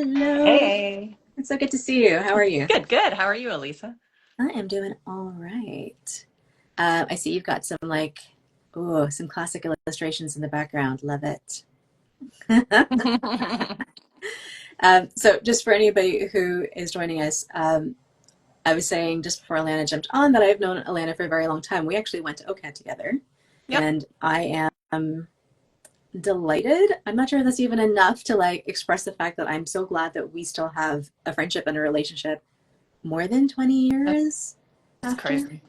Hello. Hey. It's so good to see you. How are you? Good, good. How are you, Elisa? I am doing all right. I see you've got some classic illustrations in the background. Love it. So, just for anybody who is joining us, I was saying just before Alana jumped on that I've known Alana for a very long time. We actually went to OCAD together, Yep, and I am delighted. I'm not sure if that's even enough to express the fact that I'm so glad that we still have a friendship and a relationship more than 20 that's years after crazy.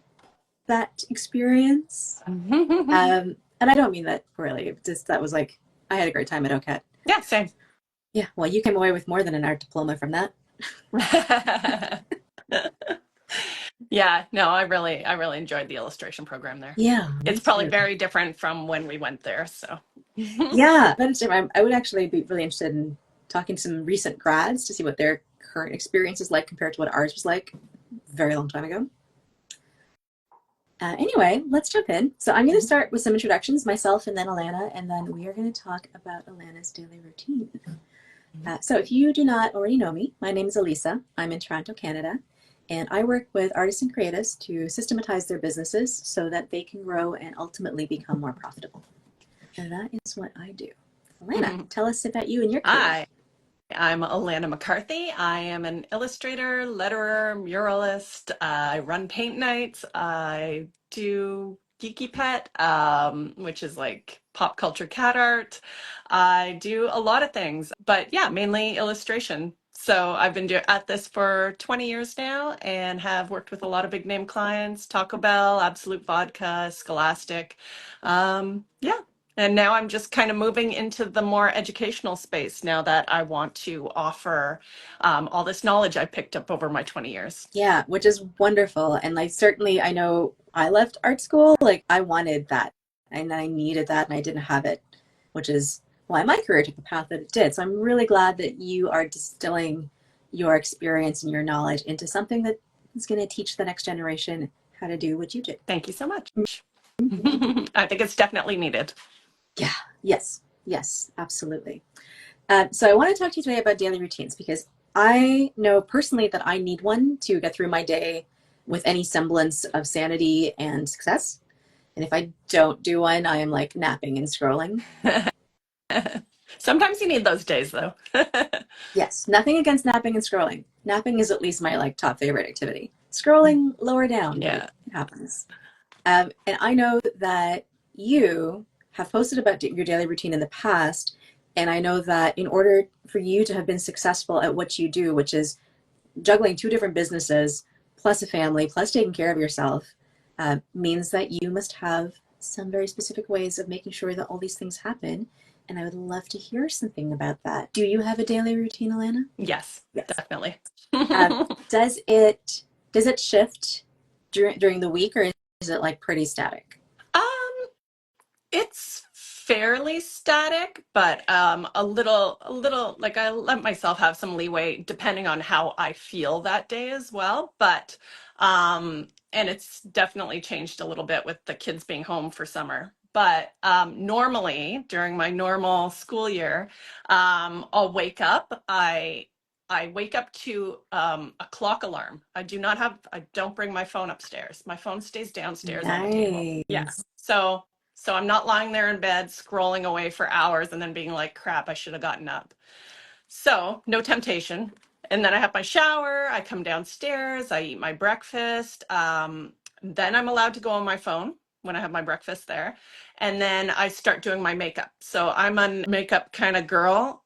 that experience. And I don't mean that poorly. Just that was I had a great time at OCAT. Yeah, same. Yeah, well, you came away with more than an art diploma from that. Yeah, no, I really enjoyed the illustration program there. Yeah, me It's probably too. very different from when we went there, so. Yeah, but I would actually be really interested in talking to some recent grads to see what their current experience is like compared to what ours was like a very long time ago. Anyway, let's jump in. So I'm going to start with some introductions, myself and then Alana, and then we are going to talk about Alana's daily routine. So if you do not already know me, my name is Elisa. I'm in Toronto, Canada, and I work with artists and creatives to systematize their businesses so that they can grow and ultimately become more profitable. And that is what I do. Alana, tell us about you and your career. Hi, I'm Alana McCarthy. I am an illustrator, letterer, muralist. I run paint nights. I do Geeky Pet, which is like pop culture cat art. I do a lot of things, but yeah, mainly illustration. So I've been at this for 20 years now and have worked with a lot of big name clients, Taco Bell, Absolute Vodka, Scholastic. Yeah, and now I'm just kind of moving into the more educational space now that I want to offer all this knowledge I picked up over my 20 years. Yeah, which is wonderful. And certainly I know I left art school, I wanted that and I needed that and I didn't have it, which is why my career took the path that it did. So I'm really glad that you are distilling your experience and your knowledge into something that is going to teach the next generation how to do what you did. Thank you so much. I think it's definitely needed. Yeah, yes, yes, absolutely. So I want to talk to you today about daily routines because I know personally that I need one to get through my day with any semblance of sanity and success. And if I don't do one, I am like napping and scrolling. Sometimes you need those days, though. Yes, nothing against napping and scrolling. Napping is at least my top favorite activity. Scrolling lower down, but it Yeah. happens. And I know that you have posted about your daily routine in the past. And I know that in order for you to have been successful at what you do, which is juggling two different businesses, plus a family, plus taking care of yourself, means that you must have some very specific ways of making sure that all these things happen. And I would love to hear something about that. Do you have a daily routine, Alana? Yes, Yes. definitely. Um, does it shift during the week, or is it pretty static? Um, It's fairly static, but a little like I let myself have some leeway depending on how I feel that day as well. But and it's definitely changed a little bit with the kids being home for summer. But normally during my normal school year, I'll wake up. I wake up to a clock alarm. I don't bring my phone upstairs. My phone stays downstairs on the table. Yeah. Nice. So I'm not lying there in bed scrolling away for hours and then being like, crap, I should have gotten up. So no temptation. And then I have my shower, I come downstairs, I eat my breakfast. Then I'm allowed to go on my phone when I have my breakfast there. And then I start doing my makeup. So I'm a makeup kind of girl,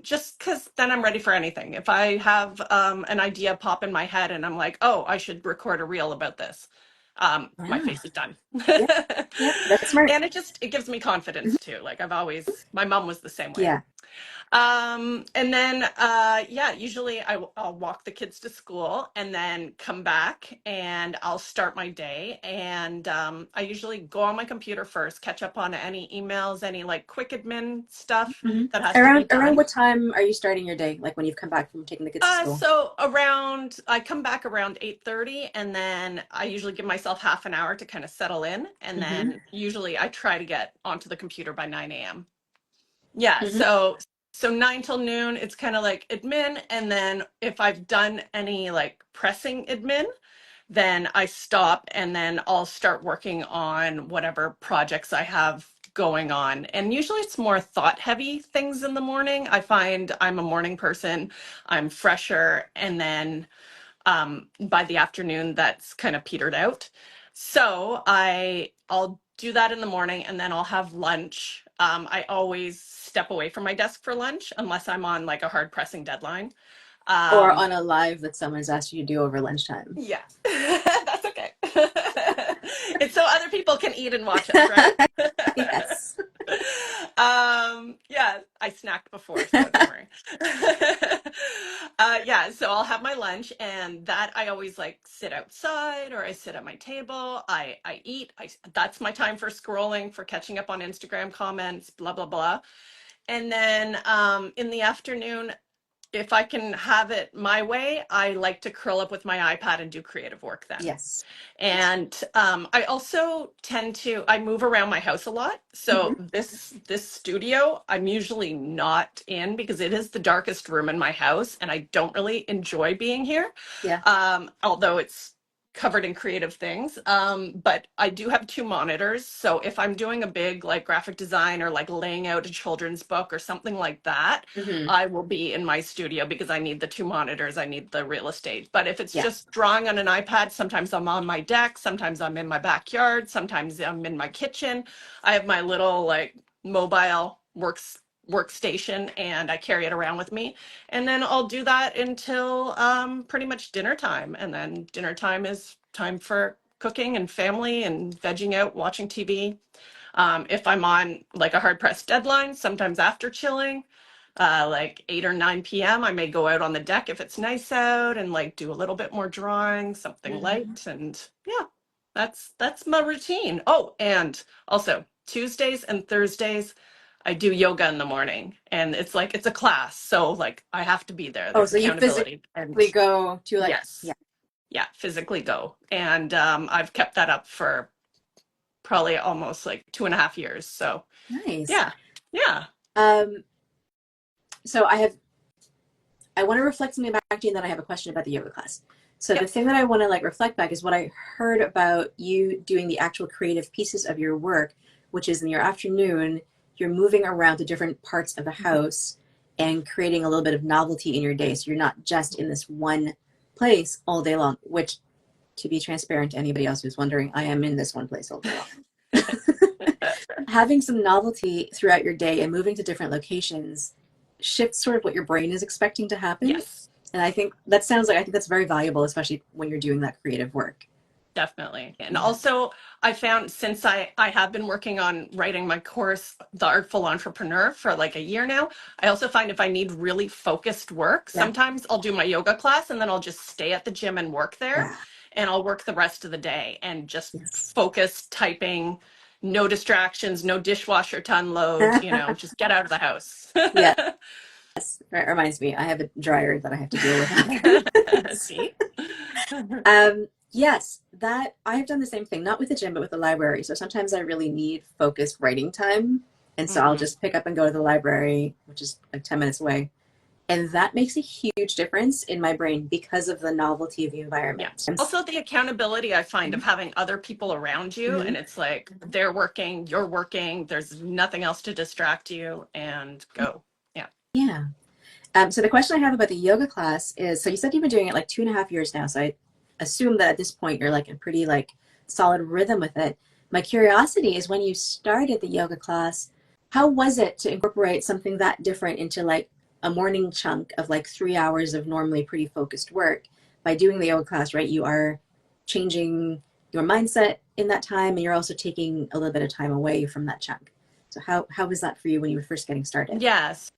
just because then I'm ready for anything. If I have an idea pop in my head and I'm like, oh, I should record a reel about this, my Yeah. face is done. Yep. Yep. That's smart. And it gives me Mhm. confidence too. Like my mom was the same way. Yeah. And then, yeah, usually I'll walk the kids to school and then come back and I'll start my day. And I usually go on my computer first, catch up on any emails, any like quick admin stuff Hmm. that has to be Around done. what time are you starting your day? Like when you've come back from taking the kids to school? I come back around 8:30 and then I usually give myself half an hour to kind of settle in. And Hmm. then usually I try to get onto the computer by 9 a.m. Yeah, Hmm. So 9 till noon, it's kind of like admin. And then if I've done any like pressing admin, then I stop and then I'll start working on whatever projects I have going on. And usually it's more thought heavy things in the morning. I find I'm a morning person, I'm fresher. And then by the afternoon, that's kind of petered out. So I'll do that in the morning and then I'll have lunch. I always step away from my desk for lunch unless I'm on like a hard pressing deadline. Or Um, on a live that someone's asked you to do over lunchtime. yeah, that's okay. It's so other people can eat and watch us, right? Yes. Yeah, I snacked before, so don't worry. Yeah, so I'll have my lunch, and that I always like sit outside or I sit at my table. I eat. That's my time for scrolling, for catching up on Instagram comments, blah blah blah. And then in the afternoon, if I can have it my way, I like to curl up with my iPad and do creative work then. Yes. And I also tend to I move around my house a lot. So Hmm. this studio I'm usually not in because it is the darkest room in my house, and I don't really enjoy being here. Yeah. Although it's covered in creative things. But I do have two monitors. So if I'm doing a big like graphic design or like laying out a children's book or something like that, Hmm. I will be in my studio because I need the two monitors, I need the real estate. But if it's Yeah. just drawing on an iPad, sometimes I'm on my deck, sometimes I'm in my backyard, sometimes I'm in my kitchen. I have my little like mobile workstation and I carry it around with me. And then I'll do that until pretty much dinner time. And then dinner time is time for cooking and family and vegging out, watching TV. If I'm on like a hard pressed deadline, sometimes after chilling, like 8 or 9 p.m., I may go out on the deck if it's nice out and like do a little bit more drawing, something Hmm. light. And yeah, that's my routine. Oh, and also Tuesdays and Thursdays, I do yoga in the morning and it's like it's a class. So like I have to be there. Oh, There's so you accountability. physically And go to like, yeah, yes, yeah, physically go. And I've kept that up for probably almost like 2.5 years. So nice. yeah, yeah, Um, so I want to reflect something back to you, and then I have a question about the yoga class. So the yep. thing that I want to like reflect back is what I heard about you doing the actual creative pieces of your work, which is in your afternoon, you're moving around to different parts of the house and creating a little bit of novelty in your day. So you're not just in this one place all day long, which, to be transparent to anybody else who's wondering, I am in this one place all day long. Having some novelty throughout your day and moving to different locations shifts sort of what your brain is expecting to happen. Yes. And I think that's very valuable, especially when you're doing that creative work. Definitely. And Yeah. also, I found since I have been working on writing my course, The Artful Entrepreneur, for like a year now, I also find if I need really focused work, Yeah. sometimes I'll do my yoga class and then I'll just stay at the gym and work there. Yeah. And I'll work the rest of the day and just Yes. focus typing, no distractions, no dishwasher to unload, just get out of the house. Yes. That reminds me, I have a dryer that I have to deal with afterwards. See? Yes, that I have done the same thing, not with the gym, but with the library. So sometimes I really need focused writing time. And so I'll Mhm. just pick up and go to the library, which is like 10 minutes away. And that makes a huge difference in my brain because of the novelty of the Yeah. environment. Also, the accountability I find of Mhm. having other people around you, Mhm. and it's like they're working, you're working, there's nothing else to distract you, and go. Yeah. Yeah. So the question I have about the yoga class is, so you said you've been doing it like 2.5 years now. So I assume that at this point you're like in pretty like solid rhythm with it. My curiosity is when you started the yoga class, how was it to incorporate something that different into like a morning chunk of like 3 hours of normally pretty focused work? By doing the yoga class, right, you are changing your mindset in that time, and you're also taking a little bit of time away from that chunk. So how was that for you when you were first getting started? Yes.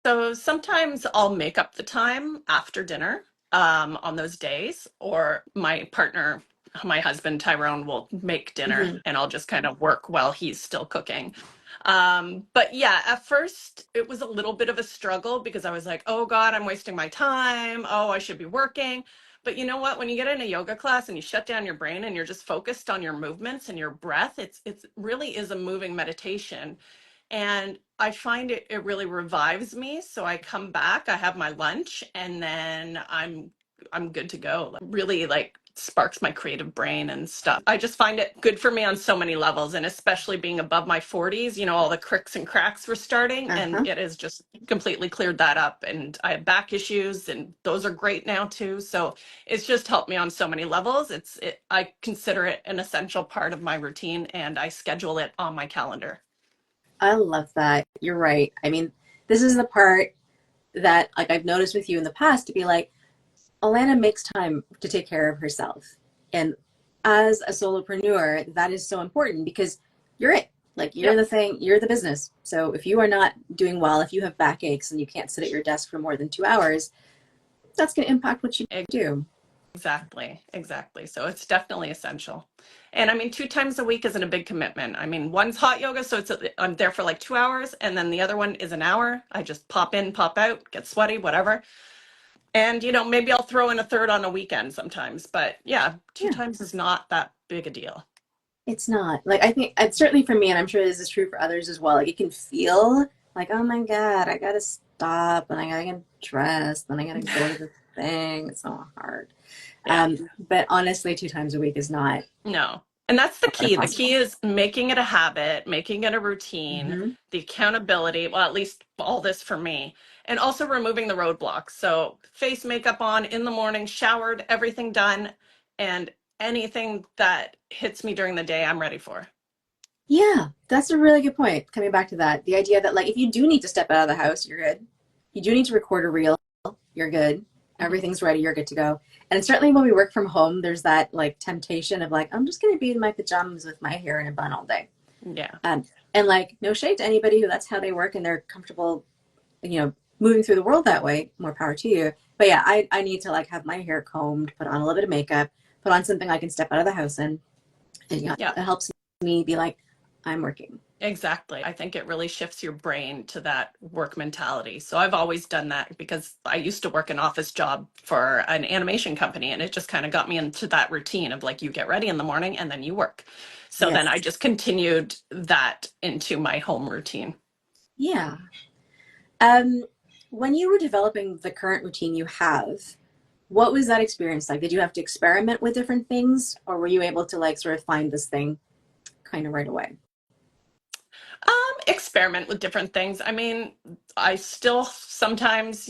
So sometimes I'll make up the time after dinner on those days, or my partner, my husband Tyrone, will make dinner Hmm. and I'll just kind of work while he's still cooking. But yeah, at first it was a little bit of a struggle because I was like, oh God, I'm wasting my time. Oh, I should be working. But you know what? When you get in a yoga class and you shut down your brain and you're just focused on your movements and your breath, it's really is a moving meditation. And I find it really revives me. So I come back, I have my lunch, and then I'm good to go. Really like sparks my creative brain and stuff. I just find it good for me on so many levels, and especially being above my 40s, all the cricks and cracks were starting, and Uh-huh. it has just completely cleared that up. And I have back issues, and those are great now too. So it's just helped me on so many levels. I consider it an essential part of my routine, and I schedule it on my calendar. I love that. You're right. I mean, this is the part that like I've noticed with you in the past to be like, Alana makes time to take care of herself. And as a solopreneur, that is so important because you're it. Like you're Yep. the thing, you're the business. So if you are not doing well, if you have backaches and you can't sit at your desk for more than 2 hours, that's going to impact what you do. Exactly, exactly. So it's definitely essential. And I mean, 2 times a week isn't a big commitment. I mean, one's hot yoga, so I'm there for like 2 hours, and then the other one is an hour. I just pop in, pop out, get sweaty, whatever. And maybe I'll throw in a third on a weekend sometimes. But yeah, two Yeah, times is not that big a deal. it's not. Like I think it's certainly for me, and I'm sure this is true for others as well. Like it can feel like, oh my God, I gotta stop and I gotta get dressed and I gotta go to the thing. It's so hard. Yeah. But honestly, 2 times a week is not No. And that's the key. The key possible. is making it a habit, making it a routine, Hmm. the accountability, well, at least all this for me, and also removing the roadblocks. So, face makeup on in the morning, showered, everything done, and anything that hits me during the day, I'm ready for. Yeah, that's a really good point. Coming back to that, the idea that like if you do need to step out of the house, you're good. You do need to record a reel, you're good. Mhm. Everything's ready, you're good to go. And certainly when we work from home, there's that like temptation of like, I'm just gonna be in my pajamas with my hair in a bun all day. Yeah. Um, and like no shade to anybody who that's how they work and they're comfortable, moving through the world that way. More power to you. But yeah, I need to like have my hair combed, put on a little bit of makeup, put on something I can step out of the house in. And yeah, Yeah. it helps me be like, I'm working. Exactly. I think it really shifts your brain to that work mentality. So I've always done that because I used to work an office job for an animation company, and it just kind of got me into that routine of like you get ready in the morning and then you work. So then Yes. I just continued that into my home routine. Yeah. Um, when you were developing the current routine you have, what was that experience like? Did you have to experiment with different things, or were you able to like sort of find this thing kind of right away? Experiment with different things. I mean, I still sometimes,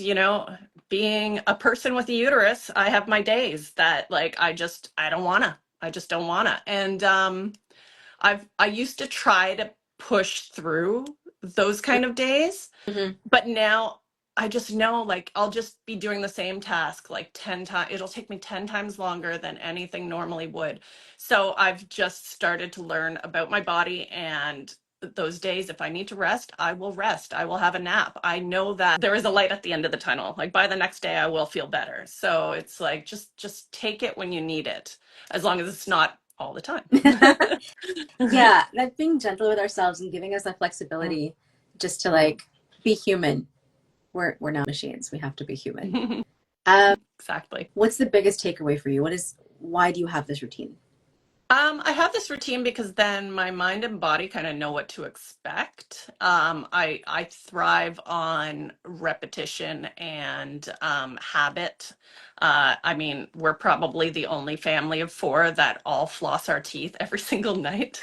being a person with a uterus, I have my days that like I don't wanna. I just don't wanna. And I used to try to push through those kind of days, Hmm. but now I just know like I'll just be doing the same task like 10 times. It'll take me 10 times longer than anything normally would. So I've just started to learn about my body, and those days if I need to rest, I will rest. I will have a nap. I know that there is a light at the end of the tunnel. Like by the next day I will feel better. So it's like just take it when you need it, as long as it's not all the time. Yeah, that being gentle with ourselves and giving us that flexibility just to like be human. We're not machines. We have to be human. Um, Exactly. what's the biggest takeaway for you? Why do you have this routine? I have this routine because then my mind and body kind of know what to expect. I thrive on repetition and habit. I mean, we're probably the only family of four that all floss our teeth every single night.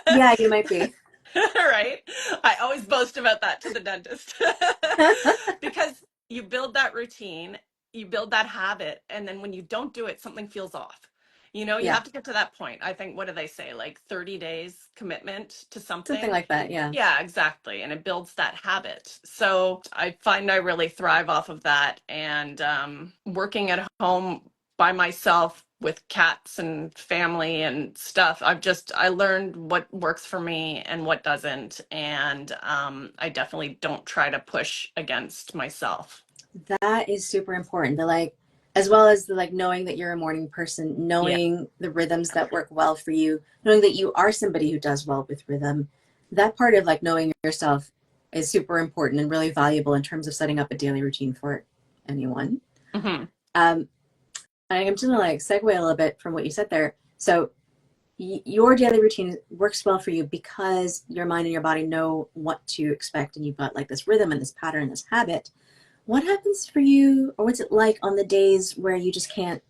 Yeah, you might be. Right? I always boast about that to the dentist because you build that routine, you build that habit, and then when you don't do it, something feels off. You Yeah, have to get to that point. I think, what do they say? Like 30 days commitment to something something. like that. Yeah. Yeah, exactly. And it builds that habit. So I find I really thrive off of that. And working at home by myself with cats and family and stuff, I learned what works for me and what doesn't. And I definitely don't try to push against myself. That is super important. The like, as well as the like knowing that you're a morning person, Yeah. knowing the rhythms that work well for you, knowing that you are somebody who does well with rhythm. That part of like knowing yourself is super important and really valuable in terms of setting up a daily routine for anyone. Hmm. Um, I'm just gonna like segue a little bit from what you said there. So your daily routine works well for you because your mind and your body know what to expect, and you've got like this rhythm and this pattern, this habit. What happens for you, or what's it like on the days where you just can't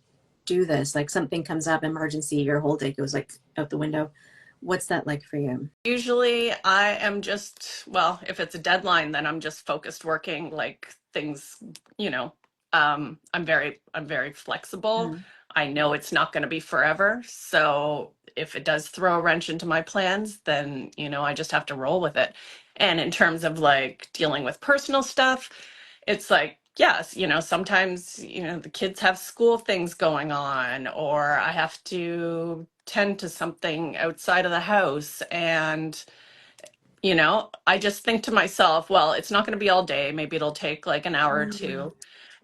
do this? Like something comes up, emergency, your whole day goes like out the window. What's that like for you? Usually I am just, well, if it's a deadline, then I'm just focused working like things, you know, I'm very flexible. Mhm. I know it's not going to be forever. So if it does throw a wrench into my plans, then, I just have to roll with it. And in terms of like dealing with personal stuff, it's like, yes, sometimes, the kids have school things going on, or I have to tend to something outside of the house. And, I just think to myself, well, it's not going to be all day. Maybe it'll take like an hour or Mm. two.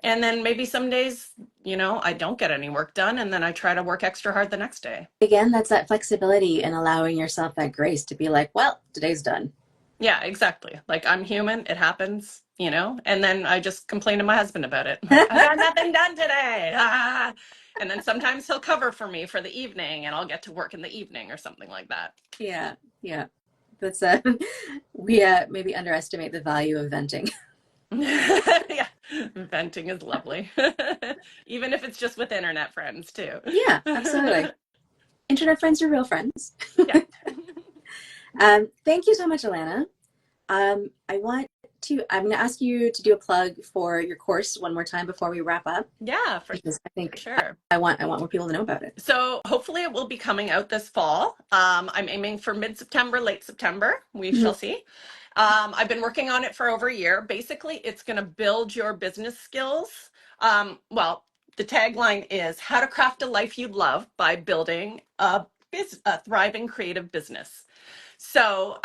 And then maybe some days, I don't get any work done. And then I try to work extra hard the next day. Again, that's that flexibility and allowing yourself that grace to be like, well, today's done. Yeah, exactly. Like I'm human, it happens, and then I just complain to my husband about it. Like, I got nothing done today. Ah. And then sometimes he'll cover for me for the evening and I'll get to work in the evening or something like that. Yeah, yeah. That's we maybe underestimate the value of venting. Yeah, venting is lovely. Even if it's just with internet friends too. Yeah, absolutely. Internet friends are real friends. Yeah. Thank you so much, Alana. I'm going to ask you to do a plug for your course one more time before we wrap up, Yeah, for because I think sure. I want more people to know about it. So hopefully it will be coming out this fall. I'm aiming for mid-September, late September. We Mhm. shall see. I've been working on it for over a year. Basically, it's going to build your business skills. Well, the tagline is how to craft a life you love by building a thriving creative business. So,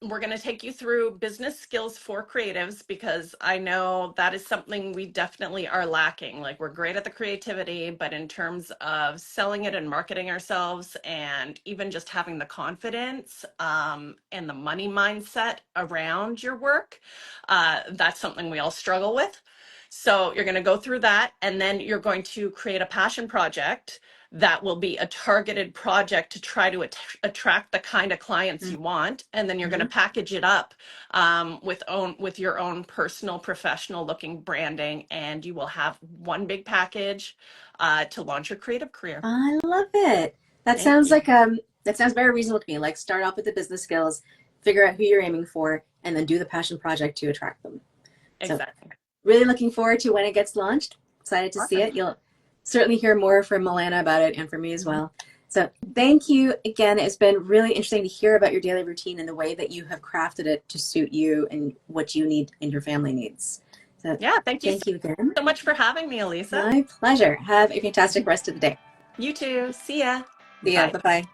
we're going to take you through business skills for creatives because I know that is something we definitely are lacking. Like, we're great at the creativity, but in terms of selling it and marketing ourselves, and even just having the confidence and the money mindset around your work, that's something we all struggle with. So, you're going to go through that, and then you're going to create a passion project that will be a targeted project to try to attract the kind of clients you want, and then you're going to Mhm. package it up with your own personal professional looking branding, and you will have one big package to launch your creative career. I love it. That Thank sounds you. like that sounds very reasonable to me. Like start off with the business skills, figure out who you're aiming for, and then do the passion project to attract them. So Exactly. really looking forward to when it gets launched. Excited to see Awesome. it. You'll certainly hear more from Milana about it and from me as Mhm. well. So thank you again. It's been really interesting to hear about your daily routine and the way that you have crafted it to suit you and what you need and your family needs. So Yeah, thank you thank you again. so much for having me, Elisa. My pleasure. Have a fantastic rest of the day. You too. See ya. See ya. Bye. Bye bye.